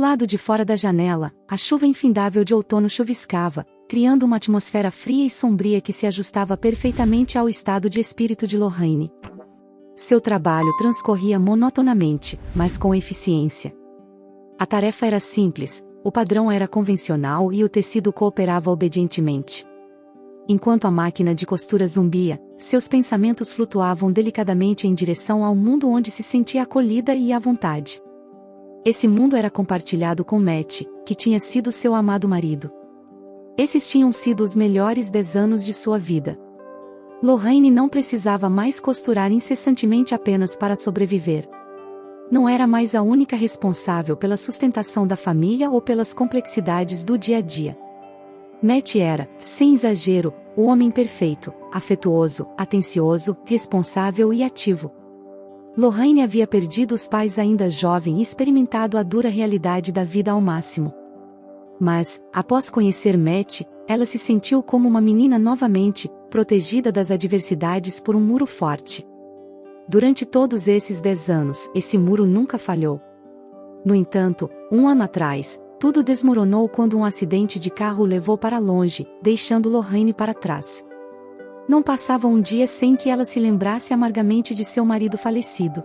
lado de fora da janela, a chuva infindável de outono chuviscava, criando uma atmosfera fria e sombria que se ajustava perfeitamente ao estado de espírito de Lorraine. Seu trabalho transcorria monotonamente, mas com eficiência. A tarefa era simples, o padrão era convencional e o tecido cooperava obedientemente. Enquanto a máquina de costura zumbia, seus pensamentos flutuavam delicadamente em direção ao mundo onde se sentia acolhida e à vontade. Esse mundo era compartilhado com Matt, que tinha sido seu amado marido. Esses tinham sido os melhores 10 anos de sua vida. Lorraine não precisava mais costurar incessantemente apenas para sobreviver. Não era mais a única responsável pela sustentação da família ou pelas complexidades do dia a dia. Matt era, sem exagero, o homem perfeito, afetuoso, atencioso, responsável e ativo. Lorraine havia perdido os pais ainda jovem e experimentado a dura realidade da vida ao máximo. Mas, após conhecer Matt, ela se sentiu como uma menina novamente, protegida das adversidades por um muro forte. Durante todos esses 10 anos, esse muro nunca falhou. No entanto, 1 ano atrás, tudo desmoronou quando um acidente de carro o levou para longe, deixando Lorraine para trás. Não passava um dia sem que ela se lembrasse amargamente de seu marido falecido.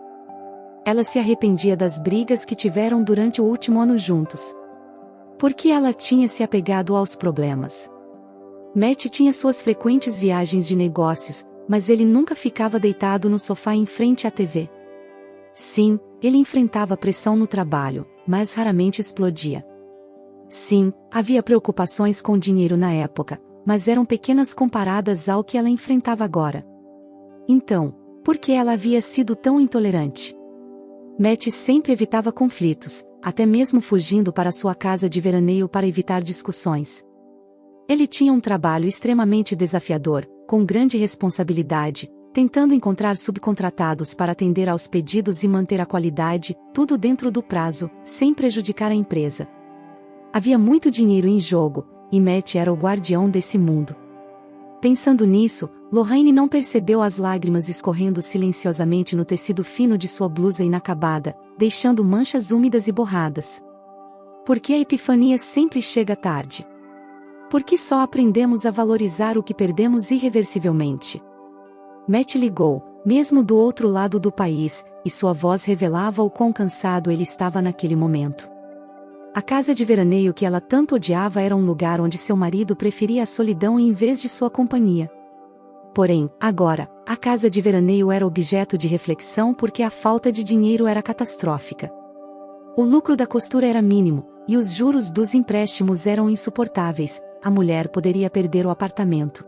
Ela se arrependia das brigas que tiveram durante o último ano juntos. Por que ela tinha se apegado aos problemas? Matt tinha suas frequentes viagens de negócios, mas ele nunca ficava deitado no sofá em frente à TV. Sim, ele enfrentava pressão no trabalho, mas raramente explodia. Sim, havia preocupações com dinheiro na época, mas eram pequenas comparadas ao que ela enfrentava agora. Então, por que ela havia sido tão intolerante? Matt sempre evitava conflitos, até mesmo fugindo para sua casa de veraneio para evitar discussões. Ele tinha um trabalho extremamente desafiador, com grande responsabilidade, tentando encontrar subcontratados para atender aos pedidos e manter a qualidade, tudo dentro do prazo, sem prejudicar a empresa. Havia muito dinheiro em jogo, e Matt era o guardião desse mundo. Pensando nisso, Lorraine não percebeu as lágrimas escorrendo silenciosamente no tecido fino de sua blusa inacabada, deixando manchas úmidas e borradas. Por que a epifania sempre chega tarde? Por que só aprendemos a valorizar o que perdemos irreversivelmente? Matt ligou, mesmo do outro lado do país, e sua voz revelava o quão cansado ele estava naquele momento. A casa de veraneio que ela tanto odiava era um lugar onde seu marido preferia a solidão em vez de sua companhia. Porém, agora, a casa de veraneio era objeto de reflexão porque a falta de dinheiro era catastrófica. O lucro da costura era mínimo, e os juros dos empréstimos eram insuportáveis, a mulher poderia perder o apartamento.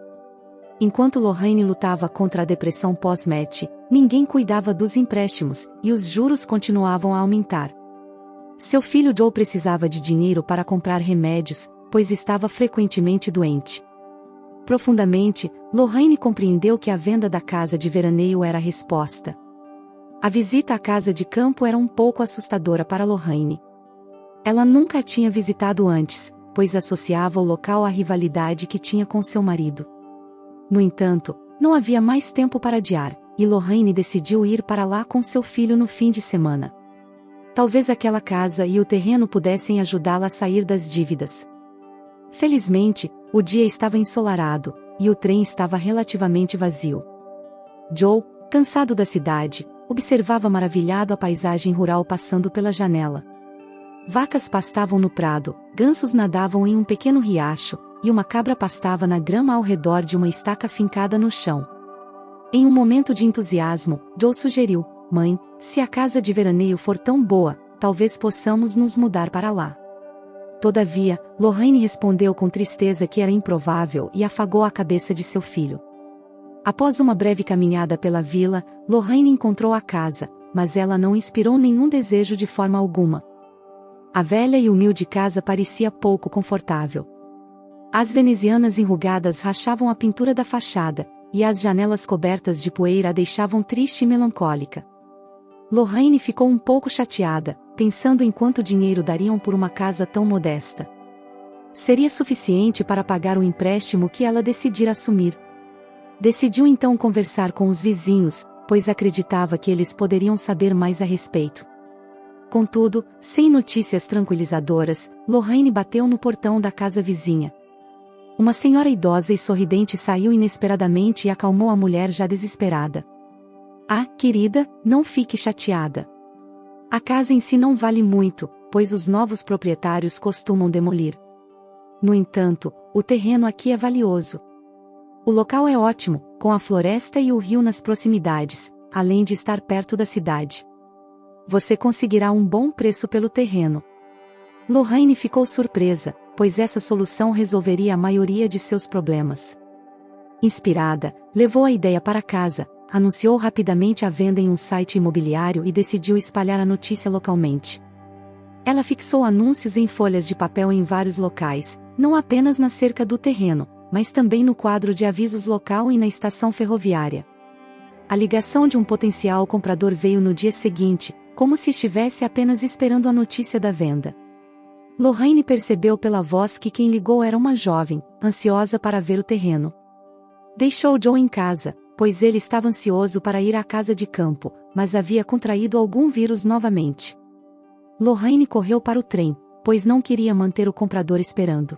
Enquanto Lorraine lutava contra a depressão pós-Matt, ninguém cuidava dos empréstimos, e os juros continuavam a aumentar. Seu filho Joe precisava de dinheiro para comprar remédios, pois estava frequentemente doente. Profundamente, Lorraine compreendeu que a venda da casa de veraneio era a resposta. A visita à casa de campo era um pouco assustadora para Lorraine. Ela nunca a tinha visitado antes, pois associava o local à rivalidade que tinha com seu marido. No entanto, não havia mais tempo para adiar, e Lorraine decidiu ir para lá com seu filho no fim de semana. Talvez aquela casa e o terreno pudessem ajudá-la a sair das dívidas. Felizmente, o dia estava ensolarado, e o trem estava relativamente vazio. Joe, cansado da cidade, observava maravilhado a paisagem rural passando pela janela. Vacas pastavam no prado, gansos nadavam em um pequeno riacho, e uma cabra pastava na grama ao redor de uma estaca fincada no chão. Em um momento de entusiasmo, Joe sugeriu: "Mãe, se a casa de veraneio for tão boa, talvez possamos nos mudar para lá." Todavia, Lorraine respondeu com tristeza que era improvável e afagou a cabeça de seu filho. Após uma breve caminhada pela vila, Lorraine encontrou a casa, mas ela não inspirou nenhum desejo de forma alguma. A velha e humilde casa parecia pouco confortável. As venezianas enrugadas rachavam a pintura da fachada, e as janelas cobertas de poeira a deixavam triste e melancólica. Lorraine ficou um pouco chateada, pensando em quanto dinheiro dariam por uma casa tão modesta. Seria suficiente para pagar o empréstimo que ela decidira assumir. Decidiu então conversar com os vizinhos, pois acreditava que eles poderiam saber mais a respeito. Contudo, sem notícias tranquilizadoras, Lorraine bateu no portão da casa vizinha. Uma senhora idosa e sorridente saiu inesperadamente e acalmou a mulher já desesperada. Ah, querida, não fique chateada. A casa em si não vale muito, pois os novos proprietários costumam demolir. No entanto, o terreno aqui é valioso. O local é ótimo, com a floresta e o rio nas proximidades, além de estar perto da cidade. Você conseguirá um bom preço pelo terreno. Lorraine ficou surpresa, pois essa solução resolveria a maioria de seus problemas. Inspirada, levou a ideia para casa, anunciou rapidamente a venda em um site imobiliário e decidiu espalhar a notícia localmente. Ela fixou anúncios em folhas de papel em vários locais, não apenas na cerca do terreno, mas também no quadro de avisos local e na estação ferroviária. A ligação de um potencial comprador veio no dia seguinte, como se estivesse apenas esperando a notícia da venda. Lorraine percebeu pela voz que quem ligou era uma jovem, ansiosa para ver o terreno. Deixou Joe em casa, pois ele estava ansioso para ir à casa de campo, mas havia contraído algum vírus novamente. Lorraine correu para o trem, pois não queria manter o comprador esperando.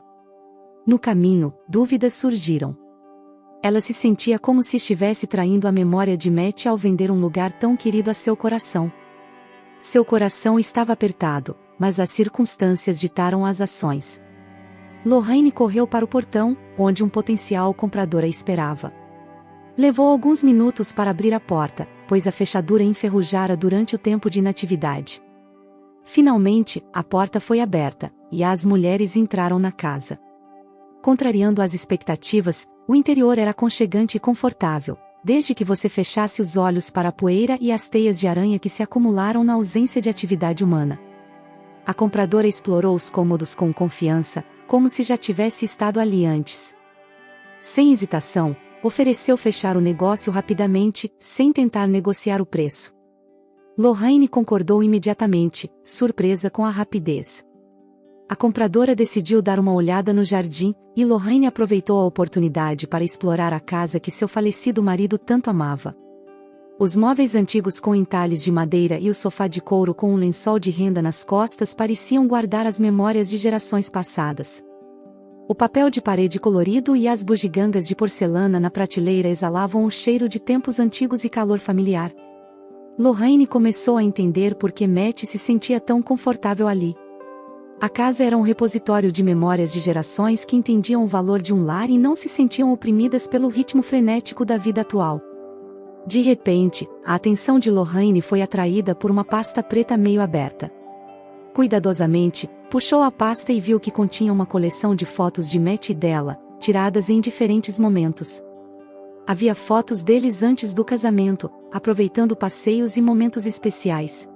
No caminho, dúvidas surgiram. Ela se sentia como se estivesse traindo a memória de Matt ao vender um lugar tão querido a seu coração. Seu coração estava apertado, mas as circunstâncias ditaram as ações. Lorraine correu para o portão, onde um potencial comprador a esperava. Levou alguns minutos para abrir a porta, pois a fechadura enferrujara durante o tempo de inatividade. Finalmente, a porta foi aberta, e as mulheres entraram na casa. Contrariando as expectativas, o interior era aconchegante e confortável, desde que você fechasse os olhos para a poeira e as teias de aranha que se acumularam na ausência de atividade humana. A compradora explorou os cômodos com confiança, como se já tivesse estado ali antes. Sem hesitação, ofereceu fechar o negócio rapidamente, sem tentar negociar o preço. Lorraine concordou imediatamente, surpresa com a rapidez. A compradora decidiu dar uma olhada no jardim, e Lorraine aproveitou a oportunidade para explorar a casa que seu falecido marido tanto amava. Os móveis antigos com entalhes de madeira e o sofá de couro com um lençol de renda nas costas pareciam guardar as memórias de gerações passadas. O papel de parede colorido e as bugigangas de porcelana na prateleira exalavam o cheiro de tempos antigos e calor familiar. Lorraine começou a entender por que Matt se sentia tão confortável ali. A casa era um repositório de memórias de gerações que entendiam o valor de um lar e não se sentiam oprimidas pelo ritmo frenético da vida atual. De repente, a atenção de Lorraine foi atraída por uma pasta preta meio aberta. Cuidadosamente, puxou a pasta e viu que continha uma coleção de fotos de Matt e dela, tiradas em diferentes momentos. Havia fotos deles antes do casamento, aproveitando passeios e momentos especiais.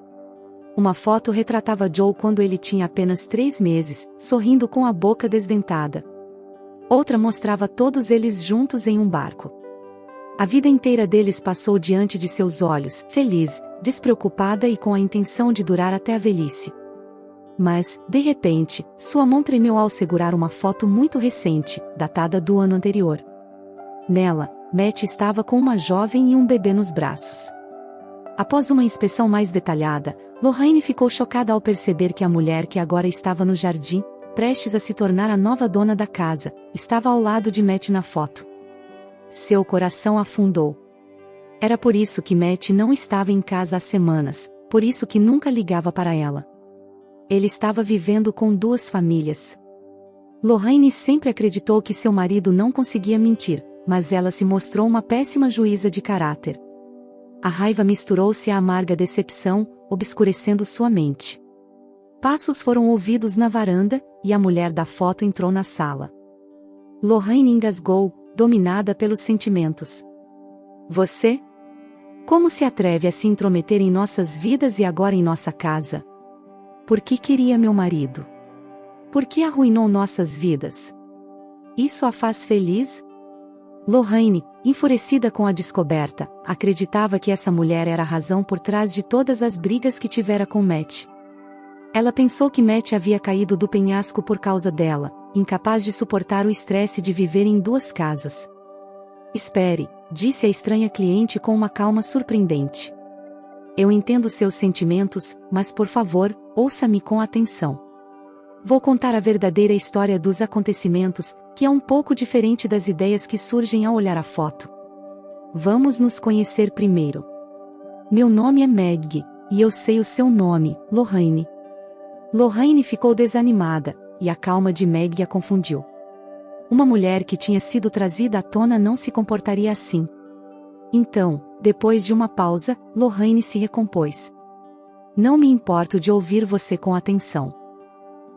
Uma foto retratava Joe quando ele tinha apenas 3 meses, sorrindo com a boca desdentada. Outra mostrava todos eles juntos em um barco. A vida inteira deles passou diante de seus olhos, feliz, despreocupada e com a intenção de durar até a velhice. Mas, de repente, sua mão tremeu ao segurar uma foto muito recente, datada do ano anterior. Nela, Matt estava com uma jovem e um bebê nos braços. Após uma inspeção mais detalhada, Lorraine ficou chocada ao perceber que a mulher que agora estava no jardim, prestes a se tornar a nova dona da casa, estava ao lado de Matt na foto. Seu coração afundou. Era por isso que Matt não estava em casa há semanas, por isso que nunca ligava para ela. Ele estava vivendo com 2 famílias. Lorraine sempre acreditou que seu marido não conseguia mentir, mas ela se mostrou uma péssima juíza de caráter. A raiva misturou-se à amarga decepção, obscurecendo sua mente. Passos foram ouvidos na varanda, e a mulher da foto entrou na sala. Lorraine engasgou, dominada pelos sentimentos. Você? Como se atreve a se intrometer em nossas vidas e agora em nossa casa? Por que queria meu marido? Por que arruinou nossas vidas? Isso a faz feliz? Lorraine, enfurecida com a descoberta, acreditava que essa mulher era a razão por trás de todas as brigas que tivera com Matt. Ela pensou que Matt havia caído do penhasco por causa dela, incapaz de suportar o estresse de viver em 2 casas. Espere, disse a estranha cliente com uma calma surpreendente. Eu entendo seus sentimentos, mas por favor, ouça-me com atenção. Vou contar a verdadeira história dos acontecimentos, que é um pouco diferente das ideias que surgem ao olhar a foto. Vamos nos conhecer primeiro. Meu nome é Meg, e eu sei o seu nome, Lorraine. Lorraine ficou desanimada, e a calma de Meg a confundiu. Uma mulher que tinha sido trazida à tona não se comportaria assim. Então, depois de uma pausa, Lorraine se recompôs. Não me importo de ouvir você com atenção.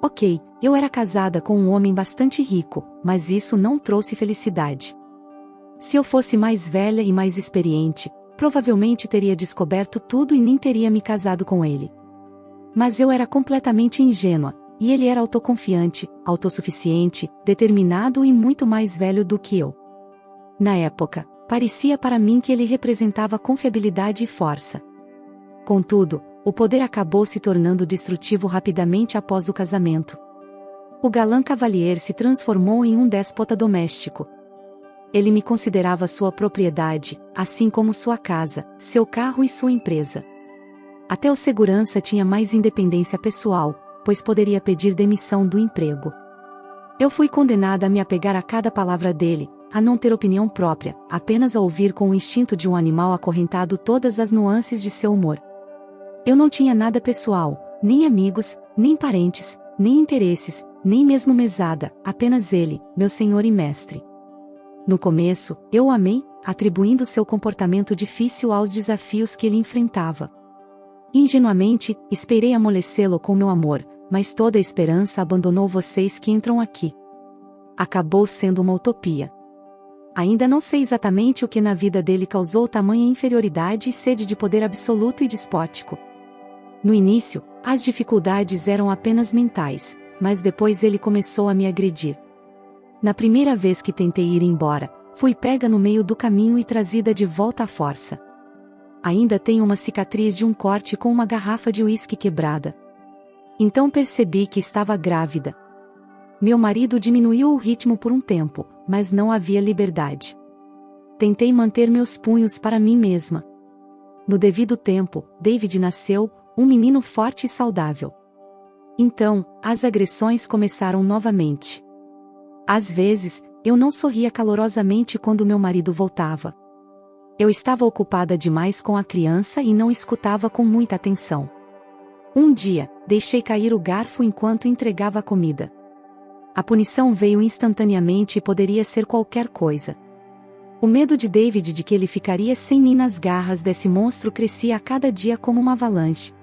Ok, eu era casada com um homem bastante rico, mas isso não trouxe felicidade. Se eu fosse mais velha e mais experiente, provavelmente teria descoberto tudo e nem teria me casado com ele. Mas eu era completamente ingênua, e ele era autoconfiante, autossuficiente, determinado e muito mais velho do que eu. Na época, parecia para mim que ele representava confiabilidade e força. Contudo, o poder acabou se tornando destrutivo rapidamente após o casamento. O galã Cavalier se transformou em um déspota doméstico. Ele me considerava sua propriedade, assim como sua casa, seu carro e sua empresa. Até o segurança tinha mais independência pessoal, pois poderia pedir demissão do emprego. Eu fui condenada a me apegar a cada palavra dele, a não ter opinião própria, apenas a ouvir com o instinto de um animal acorrentado todas as nuances de seu humor. Eu não tinha nada pessoal, nem amigos, nem parentes, nem interesses, nem mesmo mesada, apenas ele, meu senhor e mestre. No começo, eu o amei, atribuindo seu comportamento difícil aos desafios que ele enfrentava. Ingenuamente, esperei amolecê-lo com meu amor, mas toda a esperança abandonou vocês que entram aqui. Acabou sendo uma utopia. Ainda não sei exatamente o que na vida dele causou tamanha inferioridade e sede de poder absoluto e despótico. No início, as dificuldades eram apenas mentais, mas depois ele começou a me agredir. Na primeira vez que tentei ir embora, fui pega no meio do caminho e trazida de volta à força. Ainda tenho uma cicatriz de um corte com uma garrafa de uísque quebrada. Então percebi que estava grávida. Meu marido diminuiu o ritmo por um tempo, mas não havia liberdade. Tentei manter meus punhos para mim mesma. No devido tempo, David nasceu, um menino forte e saudável. Então, as agressões começaram novamente. Às vezes, eu não sorria calorosamente quando meu marido voltava. Eu estava ocupada demais com a criança e não escutava com muita atenção. Um dia, deixei cair o garfo enquanto entregava a comida. A punição veio instantaneamente e poderia ser qualquer coisa. O medo de David de que ele ficaria sem mim nas garras desse monstro crescia a cada dia como uma avalanche.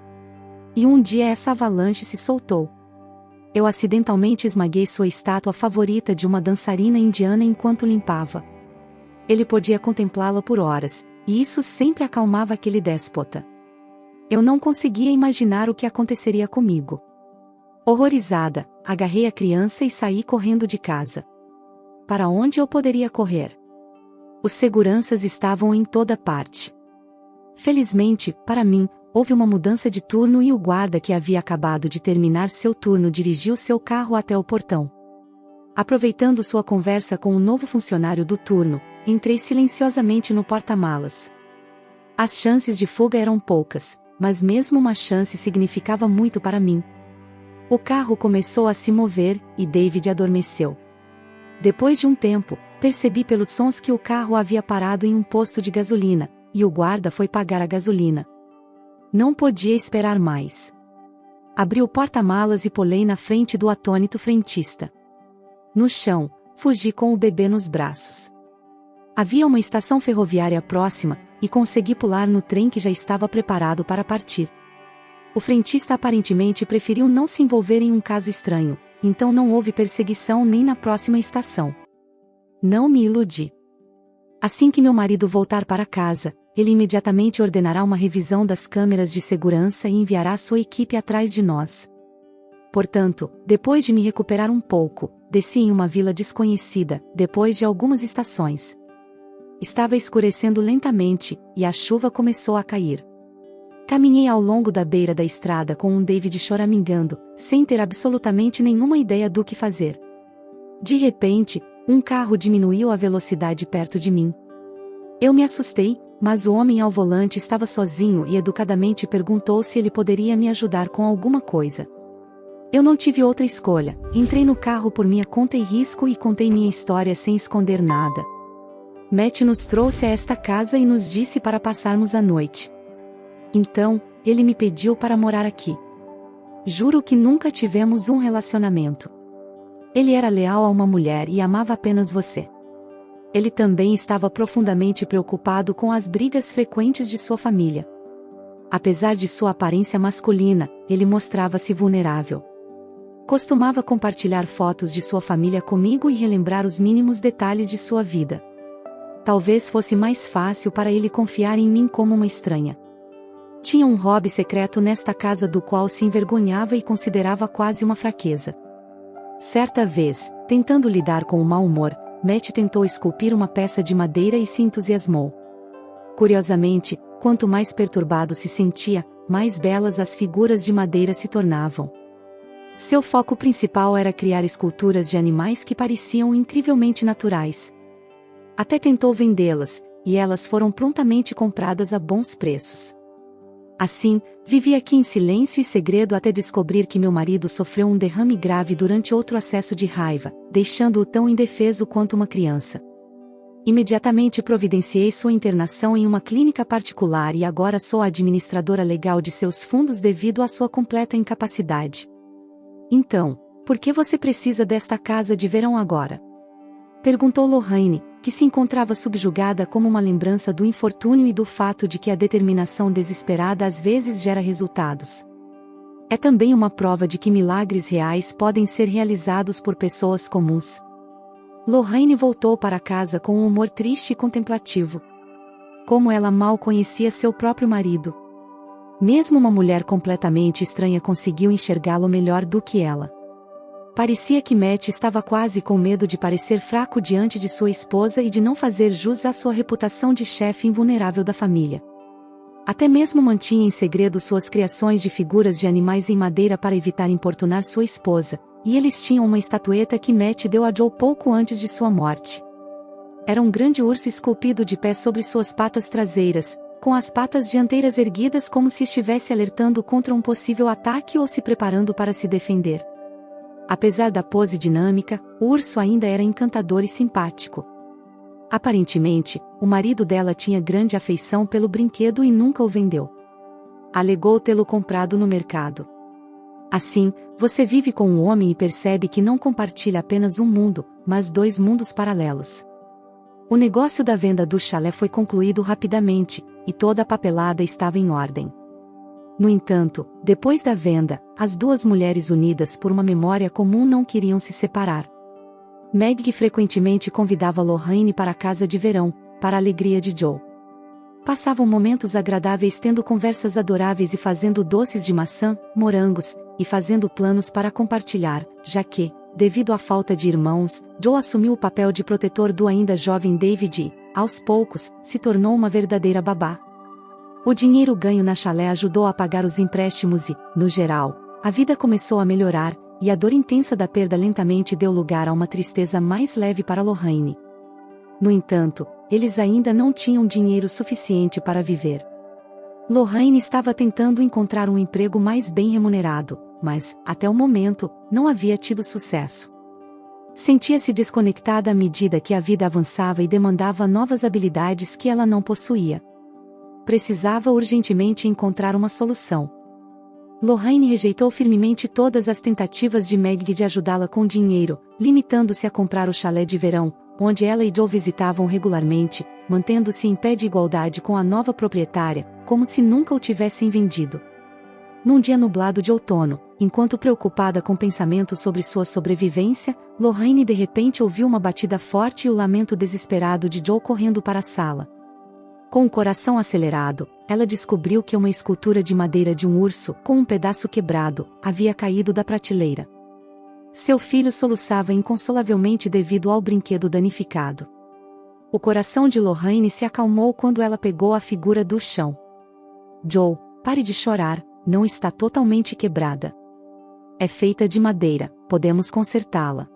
E um dia essa avalanche se soltou. Eu acidentalmente esmaguei sua estátua favorita de uma dançarina indiana enquanto limpava. Ele podia contemplá-la por horas, e isso sempre acalmava aquele déspota. Eu não conseguia imaginar o que aconteceria comigo. Horrorizada, agarrei a criança e saí correndo de casa. Para onde eu poderia correr? Os seguranças estavam em toda parte. Felizmente, para mim, houve uma mudança de turno e o guarda que havia acabado de terminar seu turno dirigiu seu carro até o portão. Aproveitando sua conversa com o novo funcionário do turno, entrei silenciosamente no porta-malas. As chances de fuga eram poucas, mas mesmo uma chance significava muito para mim. O carro começou a se mover, e David adormeceu. Depois de um tempo, percebi pelos sons que o carro havia parado em um posto de gasolina, e o guarda foi pagar a gasolina. Não podia esperar mais. Abri o porta-malas e pulei na frente do atônito frentista. No chão, fugi com o bebê nos braços. Havia uma estação ferroviária próxima, e consegui pular no trem que já estava preparado para partir. O frentista aparentemente preferiu não se envolver em um caso estranho, então não houve perseguição nem na próxima estação. Não me iludi. Assim que meu marido voltar para casa, ele imediatamente ordenará uma revisão das câmeras de segurança e enviará sua equipe atrás de nós. Portanto, depois de me recuperar um pouco, desci em uma vila desconhecida, depois de algumas estações. Estava escurecendo lentamente, e a chuva começou a cair. Caminhei ao longo da beira da estrada com um David choramingando, sem ter absolutamente nenhuma ideia do que fazer. De repente, um carro diminuiu a velocidade perto de mim. Eu me assustei, mas o homem ao volante estava sozinho e educadamente perguntou se ele poderia me ajudar com alguma coisa. Eu não tive outra escolha, entrei no carro por minha conta e risco e contei minha história sem esconder nada. Matt nos trouxe a esta casa e nos disse para passarmos a noite. Então, ele me pediu para morar aqui. Juro que nunca tivemos um relacionamento. Ele era leal a uma mulher e amava apenas você. Ele também estava profundamente preocupado com as brigas frequentes de sua família. Apesar de sua aparência masculina, ele mostrava-se vulnerável. Costumava compartilhar fotos de sua família comigo e relembrar os mínimos detalhes de sua vida. Talvez fosse mais fácil para ele confiar em mim como uma estranha. Tinha um hobby secreto nesta casa do qual se envergonhava e considerava quase uma fraqueza. Certa vez, tentando lidar com o mau humor, Matt tentou esculpir uma peça de madeira e se entusiasmou. Curiosamente, quanto mais perturbado se sentia, mais belas as figuras de madeira se tornavam. Seu foco principal era criar esculturas de animais que pareciam incrivelmente naturais. Até tentou vendê-las, e elas foram prontamente compradas a bons preços. Assim, vivi aqui em silêncio e segredo até descobrir que meu marido sofreu um derrame grave durante outro acesso de raiva, deixando-o tão indefeso quanto uma criança. Imediatamente providenciei sua internação em uma clínica particular e agora sou a administradora legal de seus fundos devido à sua completa incapacidade. Então, por que você precisa desta casa de verão agora? Perguntou Lorraine, que se encontrava subjugada como uma lembrança do infortúnio e do fato de que a determinação desesperada às vezes gera resultados. É também uma prova de que milagres reais podem ser realizados por pessoas comuns. Lorraine voltou para casa com um humor triste e contemplativo. Como ela mal conhecia seu próprio marido. Mesmo uma mulher completamente estranha conseguiu enxergá-lo melhor do que ela. Parecia que Matt estava quase com medo de parecer fraco diante de sua esposa e de não fazer jus à sua reputação de chefe invulnerável da família. Até mesmo mantinha em segredo suas criações de figuras de animais em madeira para evitar importunar sua esposa, e eles tinham uma estatueta que Matt deu a Joe pouco antes de sua morte. Era um grande urso esculpido de pé sobre suas patas traseiras, com as patas dianteiras erguidas como se estivesse alertando contra um possível ataque ou se preparando para se defender. Apesar da pose dinâmica, o urso ainda era encantador e simpático. Aparentemente, o marido dela tinha grande afeição pelo brinquedo e nunca o vendeu. Alegou tê-lo comprado no mercado. Assim, você vive com um homem e percebe que não compartilha apenas um mundo, mas dois mundos paralelos. O negócio da venda do chalé foi concluído rapidamente, e toda a papelada estava em ordem. No entanto, depois da venda, as duas mulheres unidas por uma memória comum não queriam se separar. Meg frequentemente convidava Lorraine para a casa de verão, para a alegria de Joe. Passavam momentos agradáveis tendo conversas adoráveis e fazendo doces de maçã, morangos, e fazendo planos para compartilhar, já que, devido à falta de irmãos, Joe assumiu o papel de protetor do ainda jovem David e, aos poucos, se tornou uma verdadeira babá. O dinheiro ganho na chalé ajudou a pagar os empréstimos e, no geral, a vida começou a melhorar, e a dor intensa da perda lentamente deu lugar a uma tristeza mais leve para Lorraine. No entanto, eles ainda não tinham dinheiro suficiente para viver. Lorraine estava tentando encontrar um emprego mais bem remunerado, mas, até o momento, não havia tido sucesso. Sentia-se desconectada à medida que a vida avançava e demandava novas habilidades que ela não possuía. Precisava urgentemente encontrar uma solução. Lorraine rejeitou firmemente todas as tentativas de Meg de ajudá-la com dinheiro, limitando-se a comprar o chalé de verão, onde ela e Joe visitavam regularmente, mantendo-se em pé de igualdade com a nova proprietária, como se nunca o tivessem vendido. Num dia nublado de outono, enquanto preocupada com pensamentos sobre sua sobrevivência, Lorraine de repente ouviu uma batida forte e o lamento desesperado de Joe correndo para a sala. Com o coração acelerado, ela descobriu que uma escultura de madeira de um urso, com um pedaço quebrado, havia caído da prateleira. Seu filho soluçava inconsolavelmente devido ao brinquedo danificado. O coração de Lorraine se acalmou quando ela pegou a figura do chão. Joe, pare de chorar, não está totalmente quebrada. É feita de madeira, podemos consertá-la.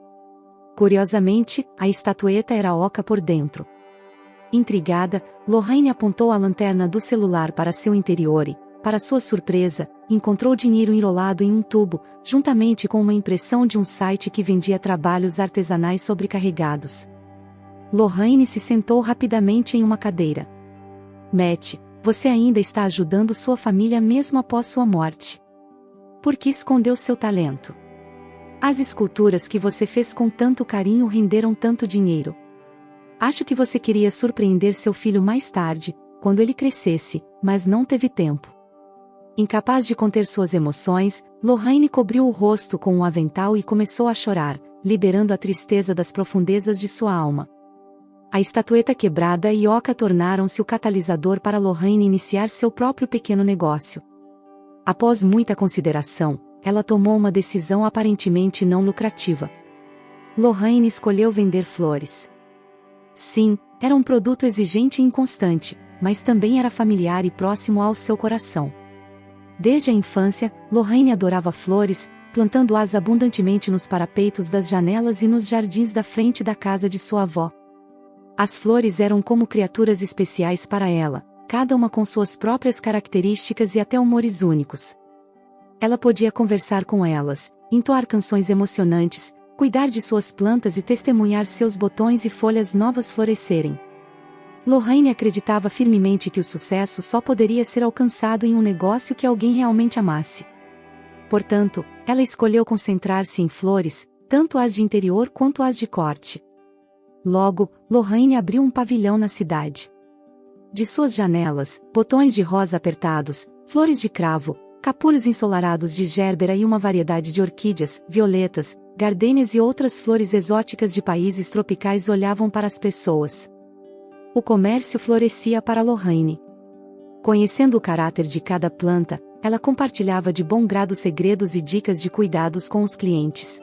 Curiosamente, a estatueta era oca por dentro. Intrigada, Lorraine apontou a lanterna do celular para seu interior e, para sua surpresa, encontrou dinheiro enrolado em um tubo, juntamente com uma impressão de um site que vendia trabalhos artesanais sobrecarregados. Lorraine se sentou rapidamente em uma cadeira. Matt, você ainda está ajudando sua família mesmo após sua morte. Por que escondeu seu talento? As esculturas que você fez com tanto carinho renderam tanto dinheiro. Acho que você queria surpreender seu filho mais tarde, quando ele crescesse, mas não teve tempo. Incapaz de conter suas emoções, Lorraine cobriu o rosto com um avental e começou a chorar, liberando a tristeza das profundezas de sua alma. A estatueta quebrada e oca tornaram-se o catalisador para Lorraine iniciar seu próprio pequeno negócio. Após muita consideração, ela tomou uma decisão aparentemente não lucrativa. Lorraine escolheu vender flores. Sim, era um produto exigente e inconstante, mas também era familiar e próximo ao seu coração. Desde a infância, Lorraine adorava flores, plantando-as abundantemente nos parapeitos das janelas e nos jardins da frente da casa de sua avó. As flores eram como criaturas especiais para ela, cada uma com suas próprias características e até humores únicos. Ela podia conversar com elas, entoar canções emocionantes, cuidar de suas plantas e testemunhar seus botões e folhas novas florescerem. Lorraine acreditava firmemente que o sucesso só poderia ser alcançado em um negócio que alguém realmente amasse. Portanto, ela escolheu concentrar-se em flores, tanto as de interior quanto as de corte. Logo, Lorraine abriu um pavilhão na cidade. De suas janelas, botões de rosa apertados, flores de cravo, capulhos ensolarados de gérbera e uma variedade de orquídeas, violetas, gardênias e outras flores exóticas de países tropicais olhavam para as pessoas. O comércio florescia para Lorraine. Conhecendo o caráter de cada planta, ela compartilhava de bom grado segredos e dicas de cuidados com os clientes.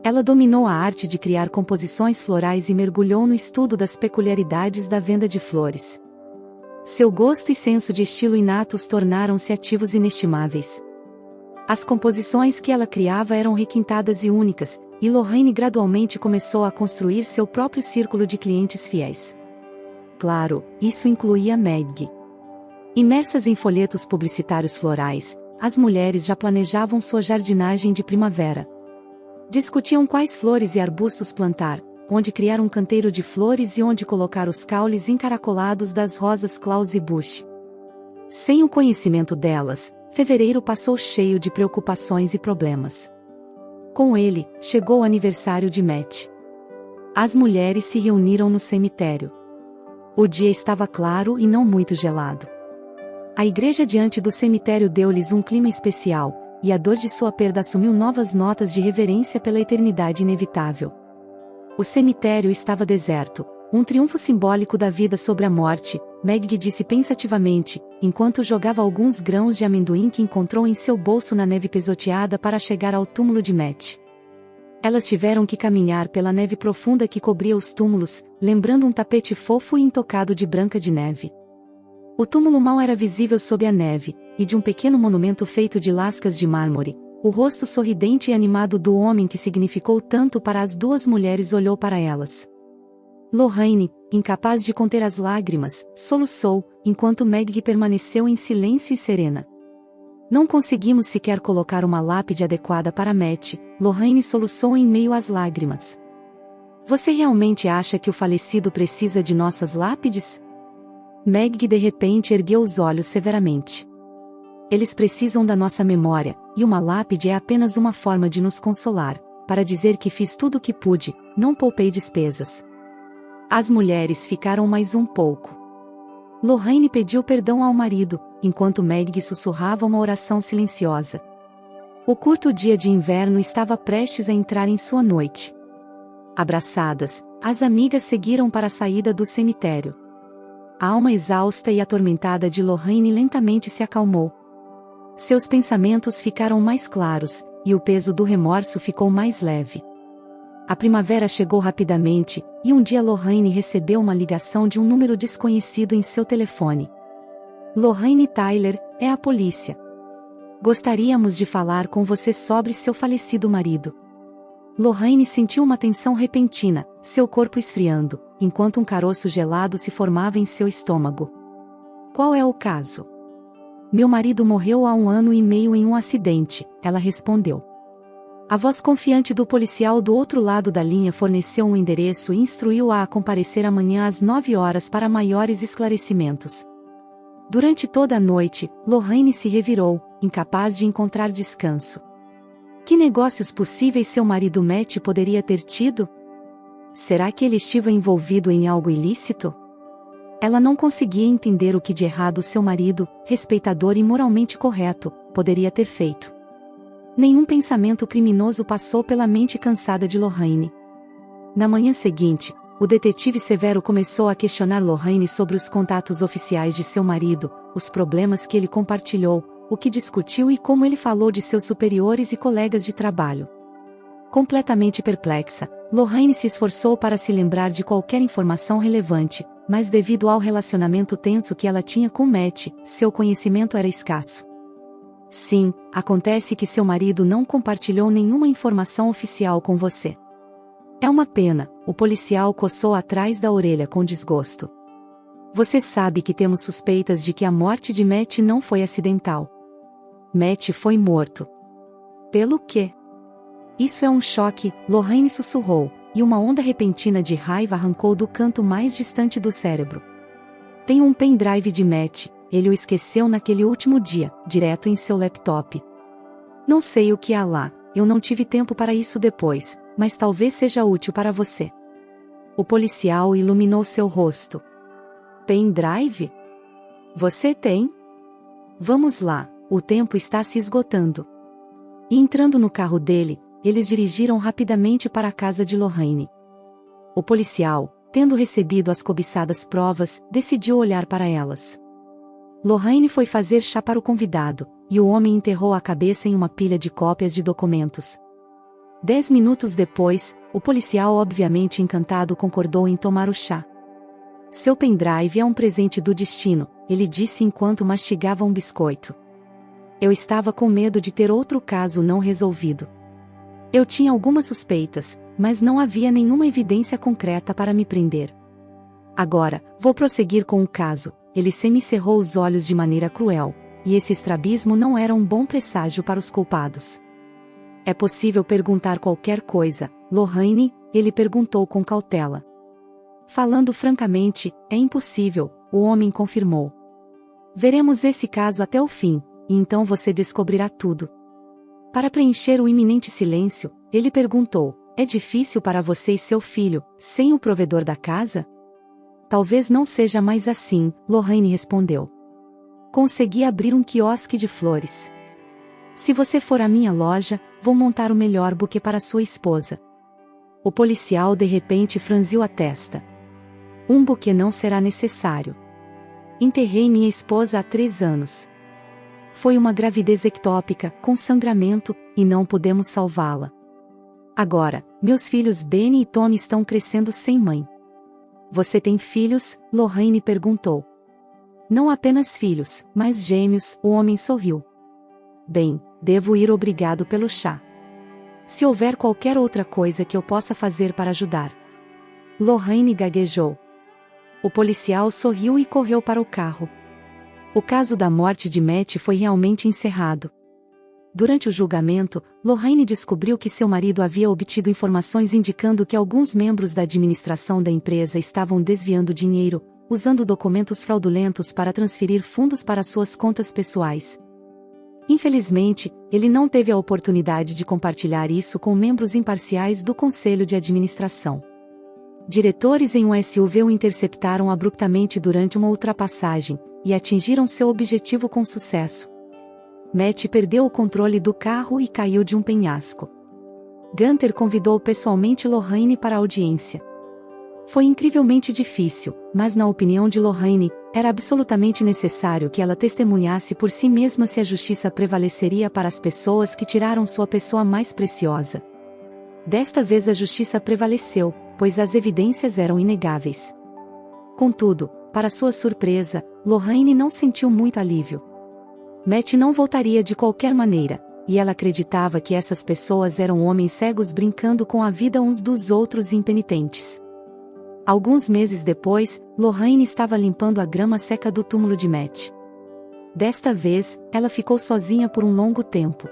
Ela dominou a arte de criar composições florais e mergulhou no estudo das peculiaridades da venda de flores. Seu gosto e senso de estilo inatos tornaram-se ativos inestimáveis. As composições que ela criava eram requintadas e únicas, e Lorraine gradualmente começou a construir seu próprio círculo de clientes fiéis. Claro, isso incluía Maggie. Imersas em folhetos publicitários florais, as mulheres já planejavam sua jardinagem de primavera. Discutiam quais flores e arbustos plantar, onde criar um canteiro de flores e onde colocar os caules encaracolados das rosas Klaus e Bush. Sem o conhecimento delas, fevereiro passou cheio de preocupações e problemas. Com ele, chegou o aniversário de Matt. As mulheres se reuniram no cemitério. O dia estava claro e não muito gelado. A igreja diante do cemitério deu-lhes um clima especial, e a dor de sua perda assumiu novas notas de reverência pela eternidade inevitável. O cemitério estava deserto, um triunfo simbólico da vida sobre a morte, Maggie disse pensativamente, enquanto jogava alguns grãos de amendoim que encontrou em seu bolso na neve pisoteada para chegar ao túmulo de Matt. Elas tiveram que caminhar pela neve profunda que cobria os túmulos, lembrando um tapete fofo e intocado de branca de neve. O túmulo mal era visível sob a neve, e de um pequeno monumento feito de lascas de mármore, o rosto sorridente e animado do homem que significou tanto para as duas mulheres olhou para elas. Lorraine, incapaz de conter as lágrimas, soluçou, enquanto Maggie permaneceu em silêncio e serena. Não conseguimos sequer colocar uma lápide adequada para Matt, Lorraine soluçou em meio às lágrimas. Você realmente acha que o falecido precisa de nossas lápides? Maggie de repente ergueu os olhos severamente. Eles precisam da nossa memória, e uma lápide é apenas uma forma de nos consolar, para dizer que fiz tudo o que pude, não poupei despesas. As mulheres ficaram mais um pouco. Lorraine pediu perdão ao marido, enquanto Maggie sussurrava uma oração silenciosa. O curto dia de inverno estava prestes a entrar em sua noite. Abraçadas, as amigas seguiram para a saída do cemitério. A alma exausta e atormentada de Lorraine lentamente se acalmou. Seus pensamentos ficaram mais claros, e o peso do remorso ficou mais leve. A primavera chegou rapidamente, e um dia Lorraine recebeu uma ligação de um número desconhecido em seu telefone. Lorraine Tyler, é a polícia. Gostaríamos de falar com você sobre seu falecido marido. Lorraine sentiu uma tensão repentina, seu corpo esfriando, enquanto um caroço gelado se formava em seu estômago. Qual é o caso? Meu marido morreu há 1 ano e meio em um acidente, ela respondeu. A voz confiante do policial do outro lado da linha forneceu um endereço e instruiu-a a comparecer amanhã às 9 horas para maiores esclarecimentos. Durante toda a noite, Lorraine se revirou, incapaz de encontrar descanso. Que negócios possíveis seu marido Matt poderia ter tido? Será que ele estava envolvido em algo ilícito? Ela não conseguia entender o que de errado seu marido, respeitador e moralmente correto, poderia ter feito. Nenhum pensamento criminoso passou pela mente cansada de Lorraine. Na manhã seguinte, o detetive Severo começou a questionar Lorraine sobre os contatos oficiais de seu marido, os problemas que ele compartilhou, o que discutiu e como ele falou de seus superiores e colegas de trabalho. Completamente perplexa, Lorraine se esforçou para se lembrar de qualquer informação relevante, mas devido ao relacionamento tenso que ela tinha com Matt, seu conhecimento era escasso. Sim, acontece que seu marido não compartilhou nenhuma informação oficial com você. É uma pena, o policial coçou atrás da orelha com desgosto. Você sabe que temos suspeitas de que a morte de Matt não foi acidental. Matt foi morto. Pelo quê? Isso é um choque, Lorraine sussurrou, e uma onda repentina de raiva arrancou do canto mais distante do cérebro. Tenho um pendrive de Matt. Ele o esqueceu naquele último dia, direto em seu laptop. Não sei o que há lá, eu não tive tempo para isso depois, mas talvez seja útil para você. O policial iluminou seu rosto. Pendrive? Você tem? Vamos lá, o tempo está se esgotando. E entrando no carro dele, eles dirigiram rapidamente para a casa de Lorraine. O policial, tendo recebido as cobiçadas provas, decidiu olhar para elas. Lorraine foi fazer chá para o convidado, e o homem enterrou a cabeça em uma pilha de cópias de documentos. 10 minutos depois, o policial obviamente encantado concordou em tomar o chá. Seu pendrive é um presente do destino, ele disse enquanto mastigava um biscoito. Eu estava com medo de ter outro caso não resolvido. Eu tinha algumas suspeitas, mas não havia nenhuma evidência concreta para me prender. Agora, vou prosseguir com o caso. Ele semicerrou os olhos de maneira cruel, e esse estrabismo não era um bom presságio para os culpados. É possível perguntar qualquer coisa, Lorraine? Ele perguntou com cautela. Falando francamente, é impossível, o homem confirmou. Veremos esse caso até o fim, e então você descobrirá tudo. Para preencher o iminente silêncio, ele perguntou, é difícil para você e seu filho, sem o provedor da casa? Talvez não seja mais assim, Lorraine respondeu. Consegui abrir um quiosque de flores. Se você for à minha loja, vou montar o melhor buquê para sua esposa. O policial de repente franziu a testa. Um buquê não será necessário. Enterrei minha esposa há 3 anos. Foi uma gravidez ectópica, com sangramento, e não pudemos salvá-la. Agora, meus filhos Benny e Tommy estão crescendo sem mãe. Você tem filhos? Lorraine perguntou. Não apenas filhos, mas gêmeos, o homem sorriu. Bem, devo ir, obrigado pelo chá. Se houver qualquer outra coisa que eu possa fazer para ajudar. Lorraine gaguejou. O policial sorriu e correu para o carro. O caso da morte de Matt foi realmente encerrado. Durante o julgamento, Lorraine descobriu que seu marido havia obtido informações indicando que alguns membros da administração da empresa estavam desviando dinheiro, usando documentos fraudulentos para transferir fundos para suas contas pessoais. Infelizmente, ele não teve a oportunidade de compartilhar isso com membros imparciais do conselho de administração. Diretores em um SUV o interceptaram abruptamente durante uma ultrapassagem, e atingiram seu objetivo com sucesso. Matt perdeu o controle do carro e caiu de um penhasco. Gunter convidou pessoalmente Lorraine para a audiência. Foi incrivelmente difícil, mas na opinião de Lorraine, era absolutamente necessário que ela testemunhasse por si mesma se a justiça prevaleceria para as pessoas que tiraram sua pessoa mais preciosa. Desta vez a justiça prevaleceu, pois as evidências eram inegáveis. Contudo, para sua surpresa, Lorraine não sentiu muito alívio. Matt não voltaria de qualquer maneira, e ela acreditava que essas pessoas eram homens cegos brincando com a vida uns dos outros impenitentes. Alguns meses depois, Lorraine estava limpando a grama seca do túmulo de Matt. Desta vez, ela ficou sozinha por um longo tempo.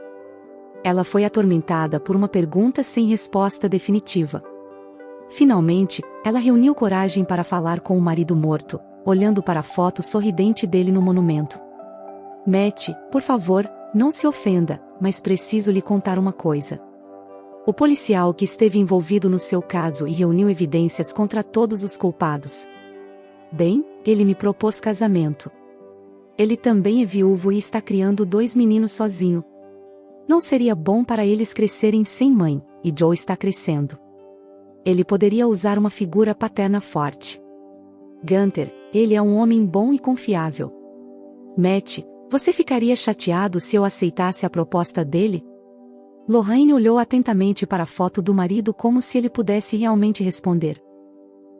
Ela foi atormentada por uma pergunta sem resposta definitiva. Finalmente, ela reuniu coragem para falar com o marido morto, olhando para a foto sorridente dele no monumento. Matt, por favor, não se ofenda, mas preciso lhe contar uma coisa. O policial que esteve envolvido no seu caso e reuniu evidências contra todos os culpados. Bem, ele me propôs casamento. Ele também é viúvo e está criando 2 meninos sozinho. Não seria bom para eles crescerem sem mãe, e Joe está crescendo. Ele poderia usar uma figura paterna forte. Gunther, ele é um homem bom e confiável. Matt, você ficaria chateado se eu aceitasse a proposta dele? Lorraine olhou atentamente para a foto do marido como se ele pudesse realmente responder.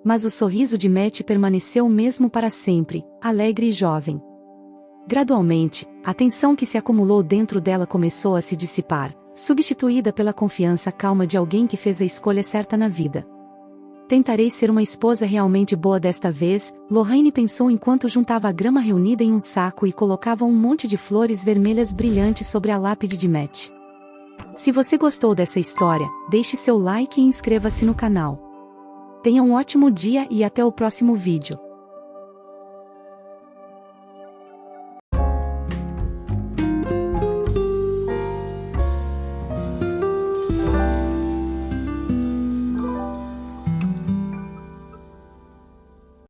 Mas o sorriso de Matt permaneceu o mesmo para sempre, alegre e jovem. Gradualmente, a tensão que se acumulou dentro dela começou a se dissipar, substituída pela confiança calma de alguém que fez a escolha certa na vida. Tentarei ser uma esposa realmente boa desta vez, Lorraine pensou enquanto juntava a grama reunida em um saco e colocava um monte de flores vermelhas brilhantes sobre a lápide de Matt. Se você gostou dessa história, deixe seu like e inscreva-se no canal. Tenha um ótimo dia e até o próximo vídeo.